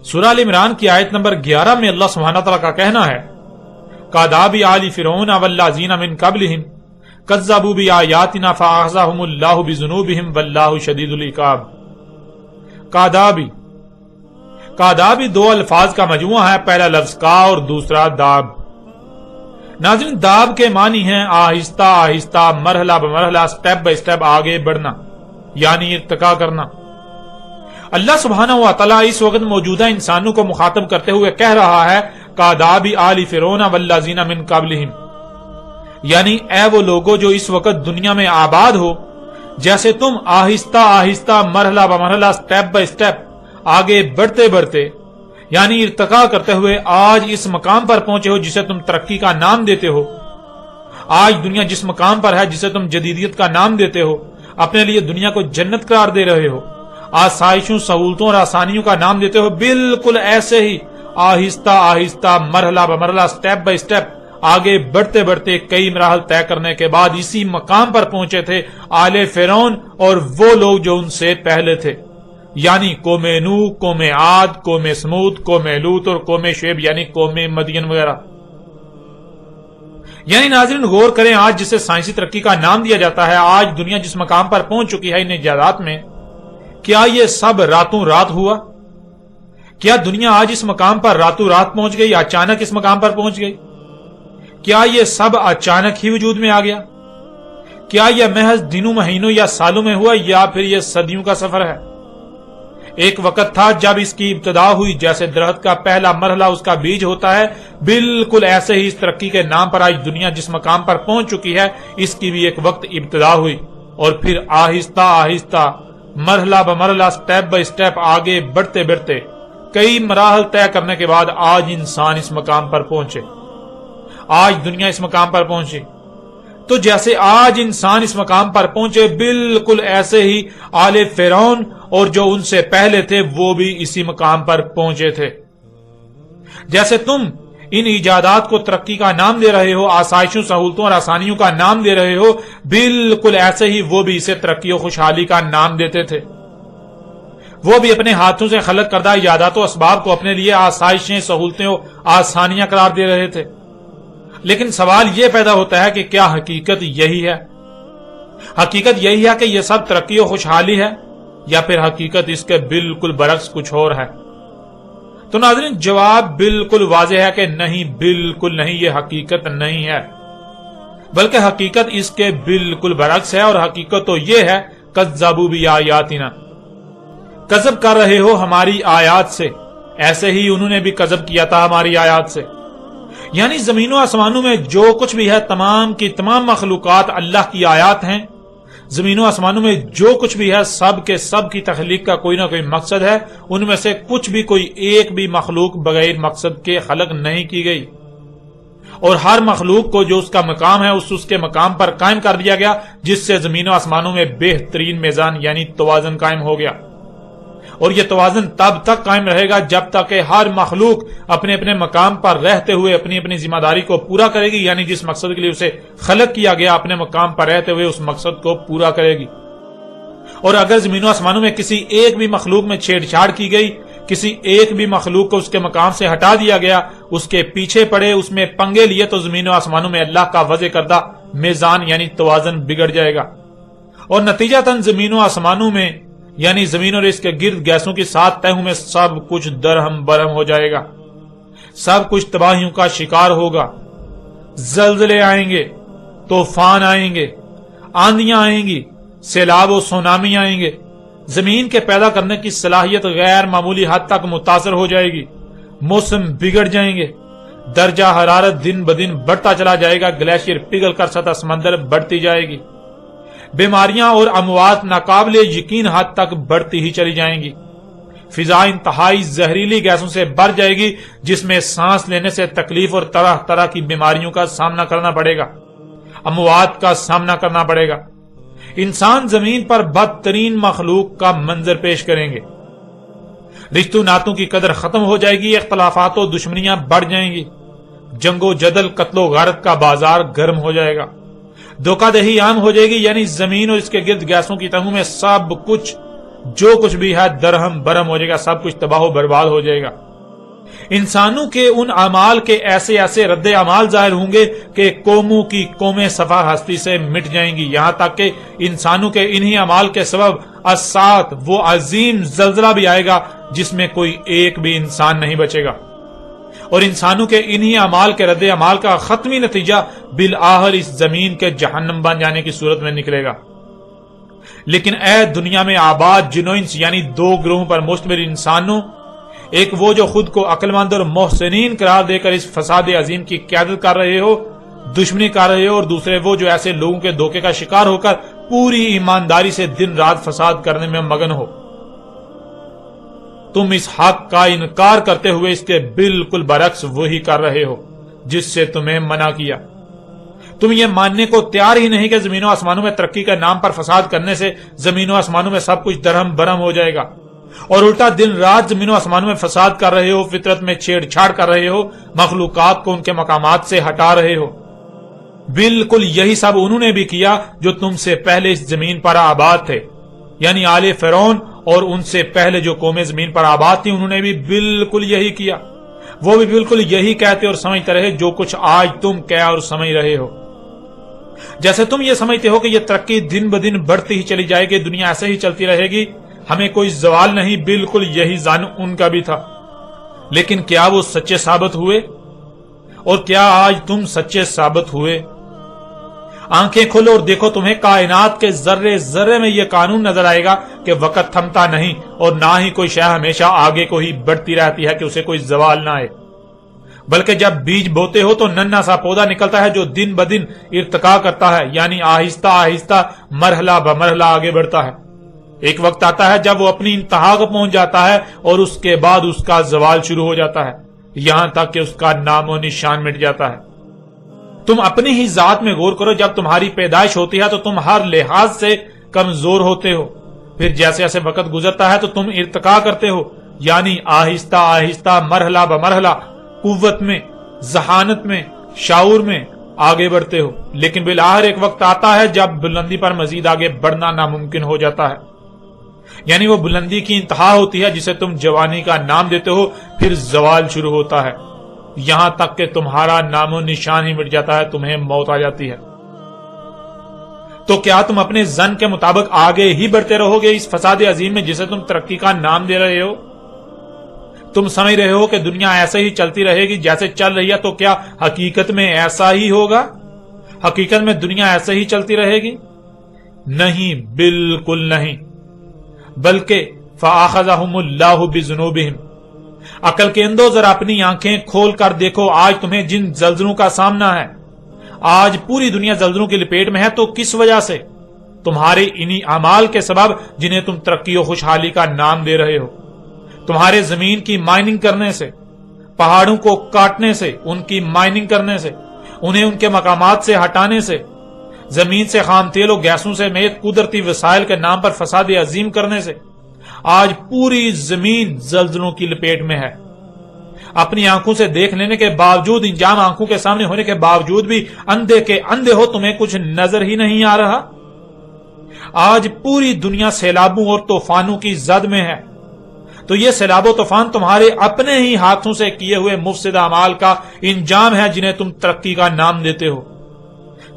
سورہ ال عمران کی آیت نمبر 11 میں اللہ سبحانہ تعالیٰ کا کہنا ہے کاداب آل فرعون والذین من قبلہم کذبوا بآیاتنا فأخذہم اللہ بذنوبہم واللہ شدید العقاب۔ کادابی دو الفاظ کا مجموعہ ہے، پہلا لفظ کا اور دوسرا داب۔ ناظرین، داب کے معنی ہیں آہستہ آہستہ، مرحلہ بمرحلہ، سٹیپ بائی سٹیپ آگے بڑھنا، یعنی ارتقا کرنا۔ اللہ سبحانہ و تعالیٰ اس وقت موجودہ انسانوں کو مخاطب کرتے ہوئے کہہ رہا ہے کادابی آل فرعون والذین من قبلہم، یعنی اے وہ لوگوں جو اس وقت دنیا میں آباد ہو، جیسے تم آہستہ آہستہ، مرحلہ بمرحلہ، سٹیپ بائی سٹیپ آگے بڑھتے بڑھتے، یعنی ارتقا کرتے ہوئے آج اس مقام پر پہنچے ہو جسے تم ترقی کا نام دیتے ہو۔ آج دنیا جس مقام پر ہے جسے تم جدیدیت کا نام دیتے ہو، اپنے لیے دنیا کو جنت قرار دے رہے ہو، آسائشوں، سہولتوں اور آسانیوں کا نام دیتے ہو، بالکل ایسے ہی آہستہ آہستہ، مرحلہ بمرحلہ، سٹیپ بائی سٹیپ آگے بڑھتے بڑھتے کئی مراحل طے کرنے کے بعد اسی مقام پر پہنچے تھے آل فرعون اور وہ لوگ جو ان سے پہلے تھے، یعنی قوم نوح، قوم عاد، قوم سمود، قوم لوط اور قوم شعیب یعنی قوم مدین وغیرہ۔ یعنی ناظرین غور کریں، آج جسے سائنسی ترقی کا نام دیا جاتا ہے، آج دنیا جس مقام پر پہنچ چکی ہے ان ایجادات میں، کیا یہ سب راتوں رات ہوا؟ کیا دنیا آج اس مقام پر راتوں رات پہنچ گئی، اچانک اس مقام پر پہنچ گئی؟ کیا یہ سب اچانک ہی وجود میں آ گیا؟ کیا یہ محض دنوں، مہینوں یا سالوں میں ہوا، یا پھر یہ صدیوں کا سفر ہے؟ ایک وقت تھا جب اس کی ابتدا ہوئی، جیسے درخت کا پہلا مرحلہ اس کا بیج ہوتا ہے، بالکل ایسے ہی اس ترقی کے نام پر آج دنیا جس مقام پر پہنچ چکی ہے اس کی بھی ایک وقت ابتدا ہوئی، اور پھر آہستہ آہستہ، مرحلہ بمرحلہ، سٹیپ بائی سٹیپ آگے بڑھتے بڑھتے کئی مراحل طے کرنے کے بعد آج انسان اس مقام پر پہنچے، آج دنیا اس مقام پر پہنچی۔ تو جیسے آج انسان اس مقام پر پہنچے، بالکل ایسے ہی آل فرعون اور جو ان سے پہلے تھے وہ بھی اسی مقام پر پہنچے تھے۔ جیسے تم ان ایجادات کو ترقی کا نام دے رہے ہو، آسائشوں، سہولتوں اور آسانیوں کا نام دے رہے ہو، بالکل ایسے ہی وہ بھی اسے ترقی و خوشحالی کا نام دیتے تھے۔ وہ بھی اپنے ہاتھوں سے خلق کردہ ایجادات و اسباب کو اپنے لیے آسائشیں، سہولتیں اور آسانیاں قرار دے رہے تھے۔ لیکن سوال یہ پیدا ہوتا ہے کہ کیا حقیقت یہی ہے؟ حقیقت یہی ہے کہ یہ سب ترقی و خوشحالی ہے، یا پھر حقیقت اس کے بالکل برعکس کچھ اور ہے؟ تو ناظرین جواب بالکل واضح ہے کہ نہیں، بالکل نہیں، یہ حقیقت نہیں ہے، بلکہ حقیقت اس کے بالکل برعکس ہے، اور حقیقت تو یہ ہے کذبوا بآیاتنا، کذب کر رہے ہو ہماری آیات سے، ایسے ہی انہوں نے بھی کذب کیا تھا ہماری آیات سے۔ یعنی زمین و آسمانوں میں جو کچھ بھی ہے، تمام کی تمام مخلوقات اللہ کی آیات ہیں۔ زمین و آسمانوں میں جو کچھ بھی ہے، سب کے سب کی تخلیق کا کوئی نہ کوئی مقصد ہے، ان میں سے کچھ بھی، کوئی ایک بھی مخلوق بغیر مقصد کے خلق نہیں کی گئی، اور ہر مخلوق کو جو اس کا مقام ہے اس کے مقام پر قائم کر دیا گیا، جس سے زمین و آسمانوں میں بہترین میزان یعنی توازن قائم ہو گیا۔ اور یہ توازن تب تک قائم رہے گا جب تک کہ ہر مخلوق اپنے اپنے مقام پر رہتے ہوئے اپنی اپنی ذمہ داری کو پورا کرے گی، یعنی جس مقصد کے لیے اسے خلق کیا گیا اپنے مقام پر رہتے ہوئے اس مقصد کو پورا کرے گی۔ اور اگر زمین و آسمانوں میں کسی ایک بھی مخلوق میں چھیڑ چھاڑ کی گئی، کسی ایک بھی مخلوق کو اس کے مقام سے ہٹا دیا گیا، اس کے پیچھے پڑے، اس میں پنگے لیے، تو زمین و آسمانوں میں اللہ کا وضع کردہ میزان یعنی توازن بگڑ جائے گا، اور نتیجتاً زمین و آسمانوں میں یعنی زمین اور اس کے گرد گیسوں کی 7 تہوں میں سب کچھ درہم برہم ہو جائے گا، سب کچھ تباہیوں کا شکار ہوگا، زلزلے آئیں گے، طوفان آئیں گے، آندیاں آئیں گی، سیلاب و سونامی آئیں گے، زمین کے پیدا کرنے کی صلاحیت غیر معمولی حد تک متاثر ہو جائے گی، موسم بگڑ جائیں گے، درجہ حرارت دن بدن بڑھتا چلا جائے گا، گلیشیئر پگھل کر سطح سمندر بڑھتی جائے گی، بیماریاں اور اموات ناقابل یقین حد تک بڑھتی ہی چلی جائیں گی، فضا انتہائی زہریلی گیسوں سے بھر جائے گی جس میں سانس لینے سے تکلیف اور طرح طرح کی بیماریوں کا سامنا کرنا پڑے گا، اموات کا سامنا کرنا پڑے گا۔ انسان زمین پر بدترین مخلوق کا منظر پیش کریں گے، رشتوں ناتوں کی قدر ختم ہو جائے گی، اختلافات و دشمنیاں بڑھ جائیں گی، جنگ و جدل، قتل و غارت کا بازار گرم ہو جائے گا، دھوکہ دہی عام ہو جائے گی، یعنی زمین اور اس کے گرد گیسوں کی تہوں میں سب کچھ جو کچھ بھی ہے درہم برہم ہو جائے گا، سب کچھ تباہ و برباد ہو جائے گا۔ انسانوں کے ان اعمال کے ایسے ایسے رد اعمال ظاہر ہوں گے کہ قوموں کی قومیں صفحہ ہستی سے مٹ جائیں گی، یہاں تک کہ انسانوں کے انہی اعمال کے سبب الساعۃ وہ عظیم زلزلہ بھی آئے گا جس میں کوئی ایک بھی انسان نہیں بچے گا، اور انسانوں کے انہی اعمال کے رد اعمال کا ختمی نتیجہ بالآخر اس زمین کے جہنم بن جانے کی صورت میں نکلے گا۔ لیکن اے دنیا میں آباد جن و انس یعنی دو گروہوں پر مشتمل انسانوں، ایک وہ جو خود کو عقل مند اور محسنین قرار دے کر اس فساد عظیم کی قیادت کر رہے ہو، دشمنی کر رہے ہو، اور دوسرے وہ جو ایسے لوگوں کے دھوکے کا شکار ہو کر پوری ایمانداری سے دن رات فساد کرنے میں مگن ہو۔ تم اس حق کا انکار کرتے ہوئے اس کے بالکل برعکس وہی کر رہے ہو جس سے تمہیں منع کیا۔ تم یہ ماننے کو تیار ہی نہیں کہ زمین و آسمانوں میں ترقی کے نام پر فساد کرنے سے زمین و آسمانوں میں سب کچھ درہم برہم ہو جائے گا، اور الٹا دن رات زمین و آسمانوں میں فساد کر رہے ہو، فطرت میں چھیڑ چھاڑ کر رہے ہو، مخلوقات کو ان کے مقامات سے ہٹا رہے ہو۔ بالکل یہی سب انہوں نے بھی کیا جو تم سے پہلے اس زمین پر آباد تھے، یعنی آل فرعون اور ان سے پہلے جو قومیں زمین پر آباد تھی انہوں نے بھی بالکل یہی کیا۔ وہ بھی بالکل یہی کہتے اور سمجھتے رہے جو کچھ آج تم کہہ اور سمجھ رہے ہو۔ جیسے تم یہ سمجھتے ہو کہ یہ ترقی دن بدن بڑھتی ہی چلی جائے گی، دنیا ایسے ہی چلتی رہے گی، ہمیں کوئی زوال نہیں، بالکل یہی ظن ان کا بھی تھا۔ لیکن کیا وہ سچے ثابت ہوئے؟ اور کیا آج تم سچے ثابت ہوئے؟ آنکھیں کھولو اور دیکھو، تمہیں کائنات کے ذرے ذرے میں یہ قانون نظر آئے گا کہ وقت تھمتا نہیں، اور نہ ہی کوئی شے ہمیشہ آگے کو ہی بڑھتی رہتی ہے کہ اسے کوئی زوال نہ آئے، بلکہ جب بیج بوتے ہو تو ننھا سا پودا نکلتا ہے جو دن بدن ارتقا کرتا ہے، یعنی آہستہ آہستہ مرحلہ بمرحلہ آگے بڑھتا ہے۔ ایک وقت آتا ہے جب وہ اپنی انتہا کو پہنچ جاتا ہے اور اس کے بعد اس کا زوال شروع ہو جاتا ہے، یہاں تک کہ اس کا نام و نشان مٹ جاتا ہے۔ تم اپنی ہی ذات میں غور کرو، جب تمہاری پیدائش ہوتی ہے تو تم ہر لحاظ سے کمزور ہوتے ہو، پھر جیسے جیسے وقت گزرتا ہے تو تم ارتقا کرتے ہو، یعنی آہستہ آہستہ مرحلہ بمرحلہ قوت میں، ذہانت میں، شعور میں آگے بڑھتے ہو۔ لیکن بالآخر ایک وقت آتا ہے جب بلندی پر مزید آگے بڑھنا ناممکن ہو جاتا ہے، یعنی وہ بلندی کی انتہا ہوتی ہے جسے تم جوانی کا نام دیتے ہو، پھر زوال شروع ہوتا ہے، یہاں تک کہ تمہارا نام و نشان ہی مٹ جاتا ہے، تمہیں موت آ جاتی ہے۔ تو کیا تم اپنے ظن کے مطابق آگے ہی بڑھتے رہو گے اس فساد عظیم میں جسے تم ترقی کا نام دے رہے ہو؟ تم سمجھ رہے ہو کہ دنیا ایسے ہی چلتی رہے گی جیسے چل رہی ہے، تو کیا حقیقت میں ایسا ہی ہوگا؟ حقیقت میں دنیا ایسے ہی چلتی رہے گی؟ نہیں، بالکل نہیں، بلکہ فَأَخَذَهُمُ اللَّهُ بِذُنُوبِهِمْ۔ عقل کے اندو ذرا اپنی آنکھیں کھول کر دیکھو، آج تمہیں جن زلزلوں کا سامنا ہے، آج پوری دنیا زلزلوں کی لپیٹ میں ہے، تو کس وجہ سے؟ تمہارے انہی اعمال کے سبب جنہیں تم ترقی و خوشحالی کا نام دے رہے ہو، تمہارے زمین کی مائننگ کرنے سے، پہاڑوں کو کاٹنے سے، ان کی مائننگ کرنے سے، انہیں ان کے مقامات سے ہٹانے سے، زمین سے خام تیل و گیسوں سے سمیت قدرتی وسائل کے نام پر فساد عظیم کرنے سے آج پوری زمین زلزلوں کی لپیٹ میں ہے۔ اپنی آنکھوں سے دیکھ لینے کے باوجود، انجام آنکھوں کے سامنے ہونے کے باوجود بھی اندھے کے اندھے ہو، تمہیں کچھ نظر ہی نہیں آ رہا۔ آج پوری دنیا سیلابوں اور طوفانوں کی زد میں ہے، تو یہ سیلاب و طوفان تمہارے اپنے ہی ہاتھوں سے کیے ہوئے مفسد اعمال کا انجام ہے جنہیں تم ترقی کا نام دیتے ہو۔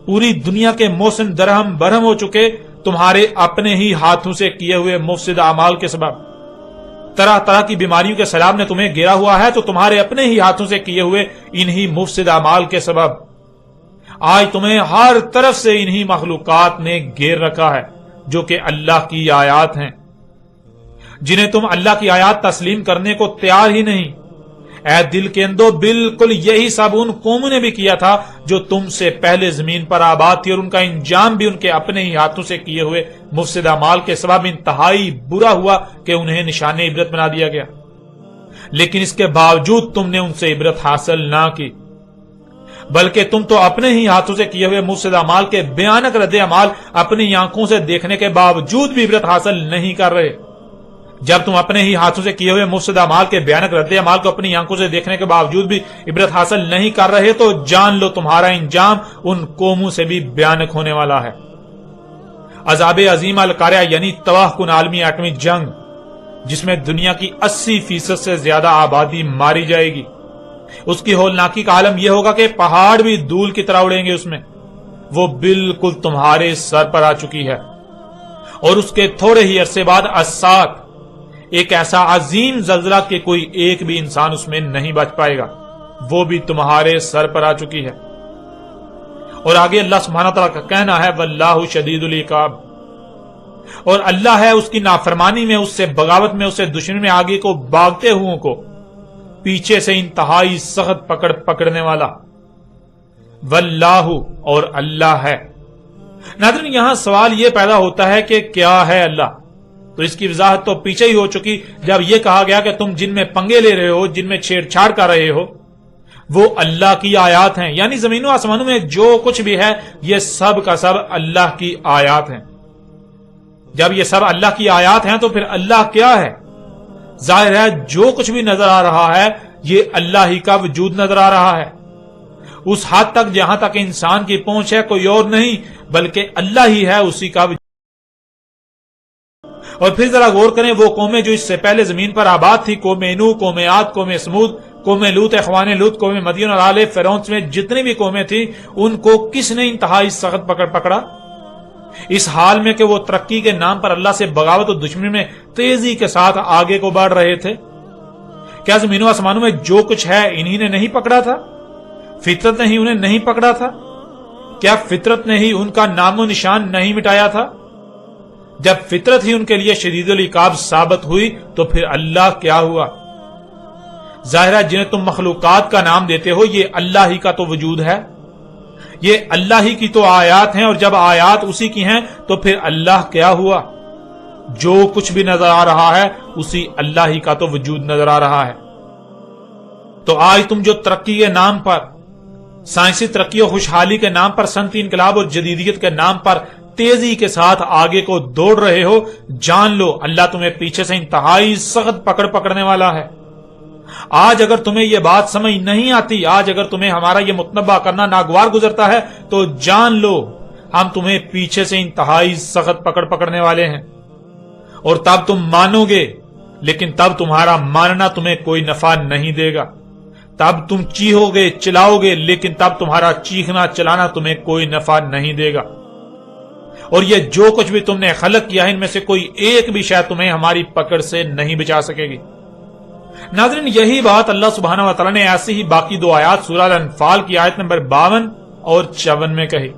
پوری دنیا کے موسم درہم برہم ہو چکے تمہارے اپنے ہی ہاتھوں سے کیے ہوئے مفسد اعمال کے سبب۔ طرح طرح کی بیماریوں کے سیلاب نے تمہیں گھیرا ہوا ہے تو تمہارے اپنے ہی ہاتھوں سے کیے ہوئے انہی مفسد اعمال کے سبب۔ آج تمہیں ہر طرف سے انہی مخلوقات نے گھیر رکھا ہے جو کہ اللہ کی آیات ہیں، جنہیں تم اللہ کی آیات تسلیم کرنے کو تیار ہی نہیں۔ اے دل کے اندو، بالکل یہی سب ان قوموں نے بھی کیا تھا جو تم سے پہلے زمین پر آباد تھی، اور ان کا انجام بھی ان کے اپنے ہی ہاتھوں سے کیے ہوئے مفسد اعمال کے سبب انتہائی برا ہوا کہ انہیں نشان عبرت بنا دیا گیا۔ لیکن اس کے باوجود تم نے ان سے عبرت حاصل نہ کی، بلکہ تم تو اپنے ہی ہاتھوں سے کیے ہوئے مفسد اعمال کے بھیانک رد عمل اپنی آنکھوں سے دیکھنے کے باوجود بھی عبرت حاصل نہیں کر رہے۔ جب تم اپنے ہی ہاتھوں سے کیے ہوئے مفسد اعمال کے بھیانک رد عمل کو اپنی آنکھوں سے دیکھنے کے باوجود بھی عبرت حاصل نہیں کر رہے تو جان لو تمہارا انجام ان قوموں سے بھی بھیانک ہونے والا ہے۔ عذاب عظیم القاریہ یعنی تباہ کن عالمی ایٹمی جنگ، جس میں دنیا کی 80% سے زیادہ آبادی ماری جائے گی، اس کی ہولناکی کا عالم یہ ہوگا کہ پہاڑ بھی دھول کی طرح اڑیں گے اس میں، وہ بالکل تمہارے سر پر آ چکی ہے۔ اور اس کے تھوڑے ہی عرصے بعد الساعۃ، ایک ایسا عظیم زلزلہ کہ کوئی ایک بھی انسان اس میں نہیں بچ پائے گا، وہ بھی تمہارے سر پر آ چکی ہے۔ اور آگے اللہ سبحانہ تعالیٰ کا کہنا ہے واللہ شدید العقاب، اور اللہ ہے اس کی نافرمانی میں، اس سے بغاوت میں، اس سے دشمنی میں آگے کو بھاگتے ہوئے کو پیچھے سے انتہائی سخت پکڑنے والا۔ واللہ، اور اللہ ہے۔ ناظرین، یہاں سوال یہ پیدا ہوتا ہے کہ کیا ہے اللہ؟ تو اس کی وضاحت تو پیچھے ہی ہو چکی جب یہ کہا گیا کہ تم جن میں پنگے لے رہے ہو، جن میں چھیڑ چھاڑ کر رہے ہو، وہ اللہ کی آیات ہیں، یعنی زمین و آسمانوں میں جو کچھ بھی ہے یہ سب کا سب اللہ کی آیات ہیں۔ جب یہ سب اللہ کی آیات ہیں تو پھر اللہ کیا ہے؟ ظاہر ہے جو کچھ بھی نظر آ رہا ہے یہ اللہ ہی کا وجود نظر آ رہا ہے، اس حد تک جہاں تک انسان کی پہنچ ہے، کوئی اور نہیں بلکہ اللہ ہی ہے اسی کا وجود۔ اور پھر ذرا غور کریں، وہ قومیں جو اس سے پہلے زمین پر آباد تھی، قوم نوح، قوم عاد، قوم سمود، قوم لوط، اخوان لوط، قوم مدین اور آل فرعون میں جتنی بھی قومیں تھیں، ان کو کس نے انتہائی سخت پکڑا؟ اس حال میں کہ وہ ترقی کے نام پر اللہ سے بغاوت اور دشمنی میں تیزی کے ساتھ آگے کو بڑھ رہے تھے۔ کیا زمین و آسمانوں میں جو کچھ ہے انہی نے نہیں پکڑا تھا؟ فطرت نے ہی انہیں نہیں پکڑا تھا؟ کیا فطرت نے ہی ان کا نام و نشان نہیں مٹایا تھا؟ جب فطرت ہی ان کے لیے شدید العقاب ثابت ہوئی تو پھر اللہ کیا ہوا؟ ظاہر ہے جنہیں تم مخلوقات کا نام دیتے ہو یہ اللہ ہی کا تو وجود ہے، یہ اللہ ہی کی تو آیات ہیں، اور جب آیات اسی کی ہیں تو پھر اللہ کیا ہوا؟ جو کچھ بھی نظر آ رہا ہے اسی اللہ ہی کا تو وجود نظر آ رہا ہے۔ تو آج تم جو ترقی کے نام پر، سائنسی ترقی اور خوشحالی کے نام پر، صنعتی انقلاب اور جدیدیت کے نام پر تیزی کے ساتھ آگے کو دوڑ رہے ہو، جان لو اللہ تمہیں پیچھے سے انتہائی سخت پکڑنے والا ہے۔ آج اگر تمہیں یہ بات سمجھ نہیں آتی، آج اگر تمہیں ہمارا یہ متنبہ کرنا ناگوار گزرتا ہے تو جان لو ہم تمہیں پیچھے سے انتہائی سخت پکڑنے والے ہیں، اور تب تم مانو گے، لیکن تب تمہارا ماننا تمہیں کوئی نفع نہیں دے گا، تب تم چیخو گے، چلاؤ گے، لیکن تب تمہارا چیخنا چلانا تمہیں کوئی نفع نہیں دے گا، اور یہ جو کچھ بھی تم نے خلق کیا ہے ان میں سے کوئی ایک بھی شاید تمہیں ہماری پکڑ سے نہیں بچا سکے گی۔ ناظرین، یہی بات اللہ سبحانہ و تعالیٰ نے ایسی ہی باقی دو آیات سورہ الانفال کی آیت نمبر 52 اور 54 میں کہی۔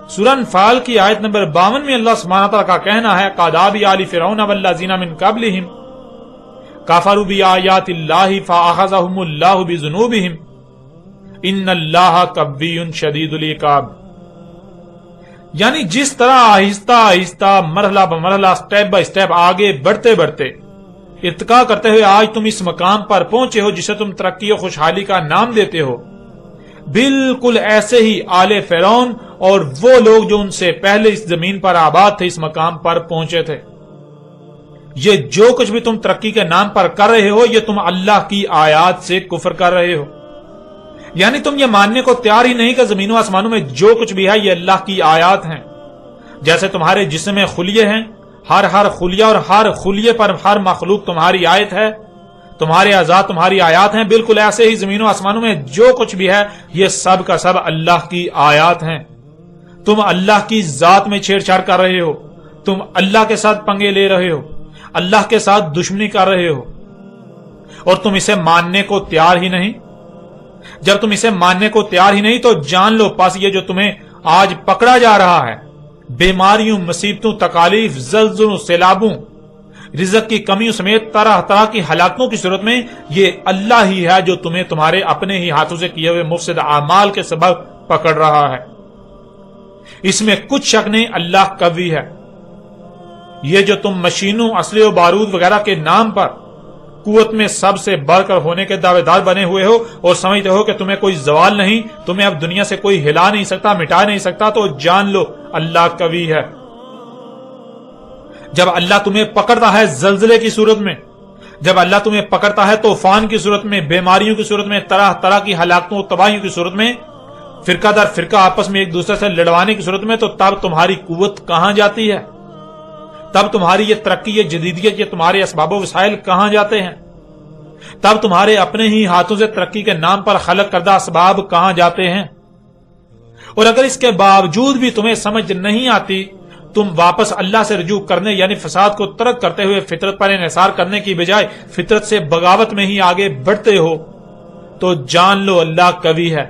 سورہ انفال کی آیت نمبر 52 میں اللہ سبحانہ تعالیٰ کا کہنا ہے قَدَابِ آلِ فِرْعَوْنَ وَالَّذِينَ مِن قَبْلِهِمْ كَفَرُوا بِآيَاتِ اللَّهِ فَأَخَذَهُمُ اللَّهُ بِذُنُوبِهِمْ إِنَّ اللَّهَ قَوِّيٌّ شَدِيدُ الْعِقَابِ، یعنی جس طرح آہستہ آہستہ مرحلہ بمرحلہ سٹیپ بائی سٹیپ آگے بڑھتے بڑھتے ارتقا کرتے ہوئے آج تم اس مقام پر پہنچے ہو جسے تم ترقی و خوشحالی کا نام دیتے ہو، بالکل ایسے ہی آل فرعون اور وہ لوگ جو ان سے پہلے اس زمین پر آباد تھے اس مقام پر پہنچے تھے۔ یہ جو کچھ بھی تم ترقی کے نام پر کر رہے ہو یہ تم اللہ کی آیات سے کفر کر رہے ہو، یعنی تم یہ ماننے کو تیار ہی نہیں کہ زمین و آسمانوں میں جو کچھ بھی ہے یہ اللہ کی آیات ہیں۔ جیسے تمہارے جسم میں خلیے ہیں، ہر خلیہ اور ہر خلیے پر ہر مخلوق تمہاری آیت ہے، تمہارے اعضاء تمہاری آیات ہیں، بالکل ایسے ہی زمین و آسمانوں میں جو کچھ بھی ہے یہ سب کا سب اللہ کی آیات ہیں۔ تم اللہ کی ذات میں چھیڑ چھاڑ کر رہے ہو، تم اللہ کے ساتھ پنگے لے رہے ہو، اللہ کے ساتھ دشمنی کر رہے ہو، اور تم اسے ماننے کو تیار ہی نہیں۔ جب تم اسے ماننے کو تیار ہی نہیں تو جان لو پس یہ جو تمہیں آج پکڑا جا رہا ہے، بیماریوں، مصیبتوں، تکالیف، زلزلوں، سیلابوں، رزق کی کمیوں سمیت طرح طرح کی ہلاکتوں کی صورت میں یہ اللہ ہی ہے جو تمہیں تمہارے اپنے ہی ہاتھوں سے کیے ہوئے مفسد اعمال کے سبب پکڑ رہا ہے۔ اس میں کچھ شک نہیں اللہ قوی ہے۔ یہ جو تم مشینوں، اسلحے و بارود وغیرہ کے نام پر قوت میں سب سے بڑھ کر ہونے کے دعوے دار بنے ہوئے ہو اور سمجھتے ہو کہ تمہیں کوئی زوال نہیں، تمہیں اب دنیا سے کوئی ہلا نہیں سکتا، مٹا نہیں سکتا، تو جان لو اللہ قوی ہے۔ جب اللہ تمہیں پکڑتا ہے زلزلے کی صورت میں، جب اللہ تمہیں پکڑتا ہے طوفان کی صورت میں، بیماریوں کی صورت میں، طرح طرح کی ہلاکتوں و تباہیوں کی صورت میں، فرقہ در فرقہ آپس میں ایک دوسرے سے لڑوانے کی صورت میں، تو تب تمہاری قوت کہاں جاتی ہے؟ تب تمہاری یہ ترقی، یہ جدیدیت، یہ تمہارے اسباب و وسائل کہاں جاتے ہیں؟ تب تمہارے اپنے ہی ہاتھوں سے ترقی کے نام پر خلق کردہ اسباب کہاں جاتے ہیں؟ اور اگر اس کے باوجود بھی تمہیں سمجھ نہیں آتی، تم واپس اللہ سے رجوع کرنے یعنی فساد کو ترک کرتے ہوئے فطرت پر انحصار کرنے کی بجائے فطرت سے بغاوت میں ہی آگے بڑھتے ہو، تو جان لو اللہ قوی ہے،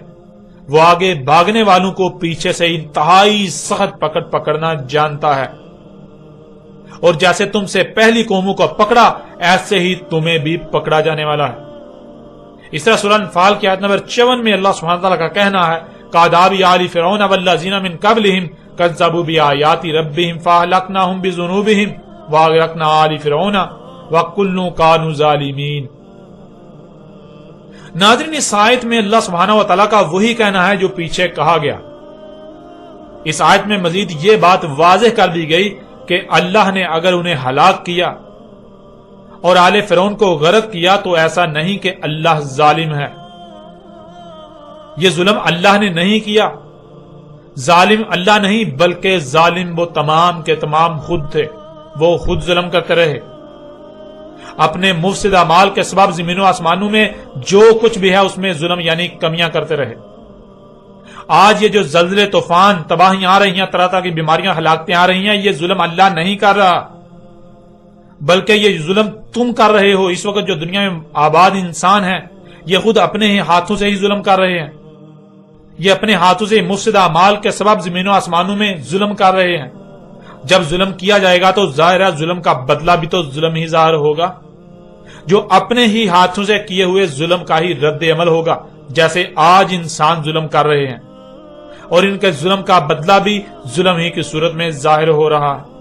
وہ آگے بھاگنے والوں کو پیچھے سے انتہائی سخت پکڑنا جانتا ہے، اور جیسے تم سے پہلی قوموں کو پکڑا ایسے ہی تمہیں بھی پکڑا جانے والا ہے۔ اس طرح سورہ انفال کی آیت نمبر 54 میں اللہ سبحانہ وتعالی کا کہنا ہے، کَعَدَابِ آلِ فِرْعَوْنَ وَالَّذِينَ مِن قَبْلِهِمْ كَذَّبُوا بِآيَاتِ رَبِّهِمْ فَأَهْلَكْنَاهُمْ بِذُنُوبِهِمْ وَأَغْرَقْنَا آلَ فِرْعَوْنَ وَكُلٌّ كَانُوا ظَالِمِينَ۔ ناظرین، اس آیت میں اللہ سبحانہ وتعالی کا وہی کہنا ہے جو پیچھے کہا گیا۔ اس آیت میں مزید یہ بات واضح کر دی گئی کہ اللہ نے اگر انہیں ہلاک کیا اور آل فرعون کو غرق کیا تو ایسا نہیں کہ اللہ ظالم ہے، یہ ظلم اللہ نے نہیں کیا، ظالم اللہ نہیں بلکہ ظالم وہ تمام کے تمام خود تھے، وہ خود ظلم کرتے رہے، اپنے مفسد اعمال کے سبب زمین و آسمانوں میں جو کچھ بھی ہے اس میں ظلم یعنی کمیاں کرتے رہے۔ آج یہ جو زلزلے، طوفان، تباہیاں آ رہی ہیں، طرح طرح کی بیماریاں، ہلاکتیں آ رہی ہیں، یہ ظلم اللہ نہیں کر رہا بلکہ یہ ظلم تم کر رہے ہو۔ اس وقت جو دنیا میں آباد انسان ہیں یہ خود اپنے ہی ہاتھوں سے ہی ظلم کر رہے ہیں، یہ اپنے ہاتھوں سے مفسد اعمال کے سبب زمین و آسمانوں میں ظلم کر رہے ہیں۔ جب ظلم کیا جائے گا تو ظاہر ہے ظلم کا بدلہ بھی تو ظلم ہی ظاہر ہوگا، جو اپنے ہی ہاتھوں سے کیے ہوئے ظلم کا ہی رد عمل ہوگا، جیسے آج انسان ظلم کر رہے ہیں، اور ان کے ظلم کا بدلہ بھی ظلم ہی کی صورت میں ظاہر ہو رہا ہے۔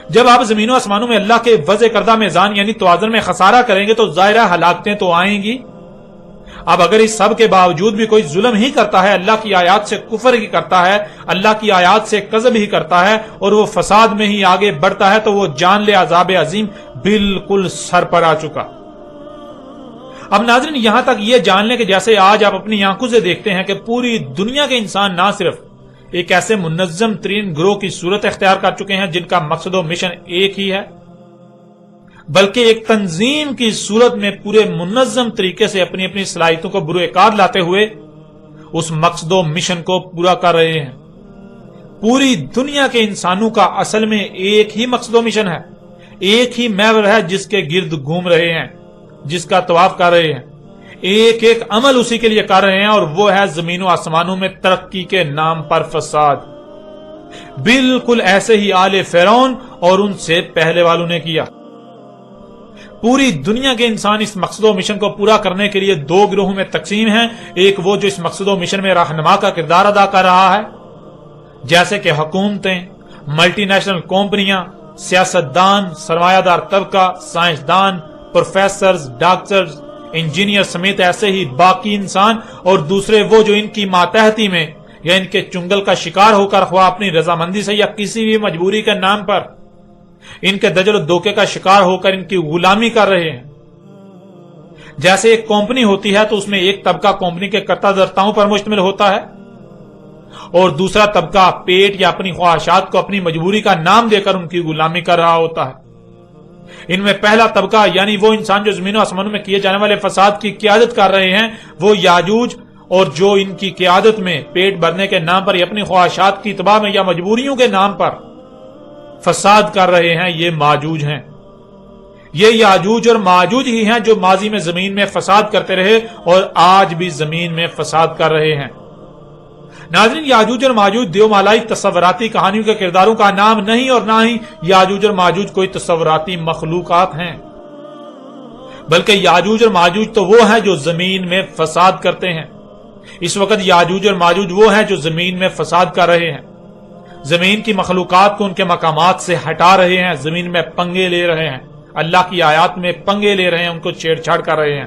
جب آپ زمین و آسمانوں میں اللہ کے وضع کردہ میزان یعنی توازن میں خسارہ کریں گے تو ظاہرہ ہلاکتیں تو آئیں گی۔ اب اگر اس سب کے باوجود بھی کوئی ظلم ہی کرتا ہے، اللہ کی آیات سے کفر ہی کرتا ہے، اللہ کی آیات سے کذب ہی کرتا ہے، اور وہ فساد میں ہی آگے بڑھتا ہے، تو وہ جان لے عذاب عظیم بالکل سر پر آ چکا۔ اب ناظرین، یہاں تک یہ جان لیں کہ جیسے آج آپ اپنی آنکھوں سے دیکھتے ہیں کہ پوری دنیا کے انسان نہ صرف ایک ایسے منظم ترین گروہ کی صورت اختیار کر چکے ہیں جن کا مقصد و مشن ایک ہی ہے، بلکہ ایک تنظیم کی صورت میں پورے منظم طریقے سے اپنی اپنی صلاحیتوں کو بروئے کار لاتے ہوئے اس مقصد و مشن کو پورا کر رہے ہیں۔ پوری دنیا کے انسانوں کا اصل میں ایک ہی مقصد و مشن ہے، ایک ہی محور ہے جس کے گرد گھوم رہے ہیں، جس کا طواف کر رہے ہیں، ایک ایک عمل اسی کے لیے کر رہے ہیں، اور وہ ہے زمین و آسمانوں میں ترقی کے نام پر فساد۔ بالکل ایسے ہی آل فرعون اور ان سے پہلے والوں نے کیا۔ پوری دنیا کے انسان اس مقصد و مشن کو پورا کرنے کے لیے دو گروہوں میں تقسیم ہیں، ایک وہ جو اس مقصد و مشن میں رہنما کا کردار ادا کر رہا ہے، جیسے کہ حکومتیں، ملٹی نیشنل کمپنیاں، سیاستدان، سرمایہ دار طبقہ، سائنسدان، پروفیسرز، ڈاکٹرز، انجینئر سمیت ایسے ہی باقی انسان، اور دوسرے وہ جو ان کی ماتحتی میں یا ان کے چنگل کا شکار ہو کر خواہ اپنی رضامندی سے یا کسی بھی مجبوری کے نام پر ان کے دجل و دھوکے کا شکار ہو کر ان کی غلامی کر رہے ہیں۔ جیسے ایک کمپنی ہوتی ہے تو اس میں ایک طبقہ کمپنی کے کرتا دھرتاؤں پر مشتمل ہوتا ہے، اور دوسرا طبقہ پیٹ یا اپنی خواہشات کو اپنی مجبوری کا نام دے کر ان کی غلامی کر رہا ہوتا ہے۔ ان میں پہلا طبقہ یعنی وہ انسان جو زمین و آسمانوں میں کیے جانے والے فساد کی قیادت کر رہے ہیں، وہ یاجوج، اور جو ان کی قیادت میں پیٹ بھرنے کے نام پر یا اپنی خواہشات کی اتباع میں یا مجبوریوں کے نام پر فساد کر رہے ہیں، یہ ماجوج ہیں۔ یہ یاجوج اور ماجوج ہی ہیں جو ماضی میں زمین میں فساد کرتے رہے اور آج بھی زمین میں فساد کر رہے ہیں۔ ناظرین، یاجوج اور ماجوج دیومالائی تصوراتی کہانیوں کے کرداروں کا نام نہیں، اور نہ ہی یاجوج اور ماجوج کوئی تصوراتی مخلوقات ہیں، بلکہ یاجوج اور ماجوج تو وہ ہیں جو زمین میں فساد کرتے ہیں۔ اس وقت یاجوج اور ماجوج وہ ہیں جو زمین میں فساد کر رہے ہیں، زمین کی مخلوقات کو ان کے مقامات سے ہٹا رہے ہیں، زمین میں پنگے لے رہے ہیں، اللہ کی آیات میں پنگے لے رہے ہیں، ان کو چھیڑ چھاڑ کر رہے ہیں۔